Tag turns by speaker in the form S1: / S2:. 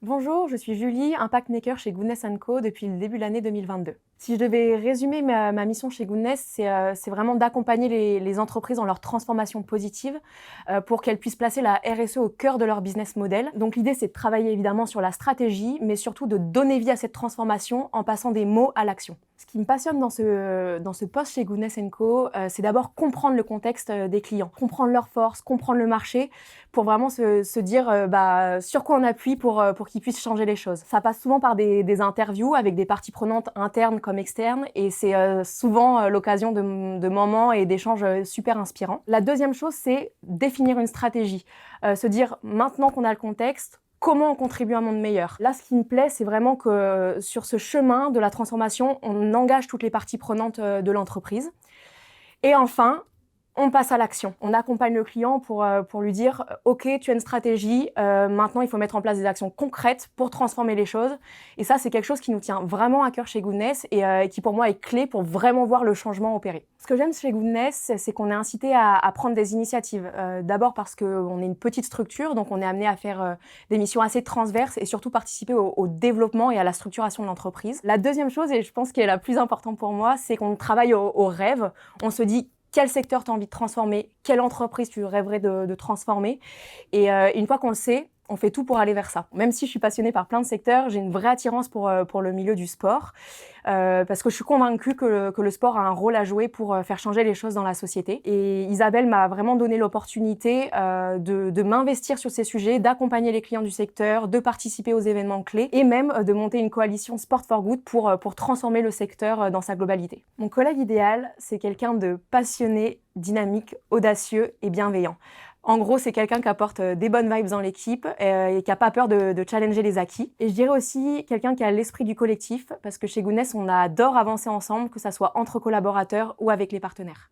S1: Bonjour, je suis Julie, Impact Maker chez Goodness & Co depuis le début de l'année 2022. Si je devais résumer ma mission chez Goodness, c'est vraiment d'accompagner les entreprises dans leur transformation positive pour qu'elles puissent placer la RSE au cœur de leur business model. Donc l'idée, c'est de travailler évidemment sur la stratégie, mais surtout de donner vie à cette transformation en passant des mots à l'action. Ce qui me passionne dans ce poste chez Goodness & Co, c'est d'abord comprendre le contexte des clients, comprendre leurs forces, comprendre le marché, pour vraiment se dire sur quoi on appuie pour qu'ils puissent changer les choses. Ça passe souvent par des interviews avec des parties prenantes internes comme externes, et c'est souvent l'occasion de moments et d'échanges super inspirants. La deuxième chose, c'est définir une stratégie. Se dire, maintenant qu'on a le contexte, comment on contribue à un monde meilleur. Là, ce qui me plaît, c'est vraiment que sur ce chemin de la transformation, on engage toutes les parties prenantes de l'entreprise. Et enfin, on passe à l'action. On accompagne le client pour lui dire « Ok, tu as une stratégie, maintenant il faut mettre en place des actions concrètes pour transformer les choses. » Et ça, c'est quelque chose qui nous tient vraiment à cœur chez Goodness et qui pour moi est clé pour vraiment voir le changement opérer. Ce que j'aime chez Goodness, c'est qu'on est incité à prendre des initiatives. D'abord parce qu'on est une petite structure, donc on est amené à faire des missions assez transverses et surtout participer au développement et à la structuration de l'entreprise. La deuxième chose, et je pense qu'elle est la plus importante pour moi, c'est qu'on travaille au rêve. On se dit quel secteur tu as envie de transformer, quelle entreprise tu rêverais de transformer. Et une fois qu'on le sait, on fait tout pour aller vers ça. Même si je suis passionnée par plein de secteurs, j'ai une vraie attirance pour le milieu du sport, parce que je suis convaincue que le sport a un rôle à jouer pour faire changer les choses dans la société. Et Isabelle m'a vraiment donné l'opportunité de m'investir sur ces sujets, d'accompagner les clients du secteur, de participer aux événements clés et même de monter une coalition Sport for Good pour transformer le secteur dans sa globalité. Mon collègue idéal, c'est quelqu'un de passionné, dynamique, audacieux et bienveillant. En gros, c'est quelqu'un qui apporte des bonnes vibes dans l'équipe et qui n'a pas peur de challenger les acquis. Et je dirais aussi quelqu'un qui a l'esprit du collectif, parce que chez Goodness, on adore avancer ensemble, que ça soit entre collaborateurs ou avec les partenaires.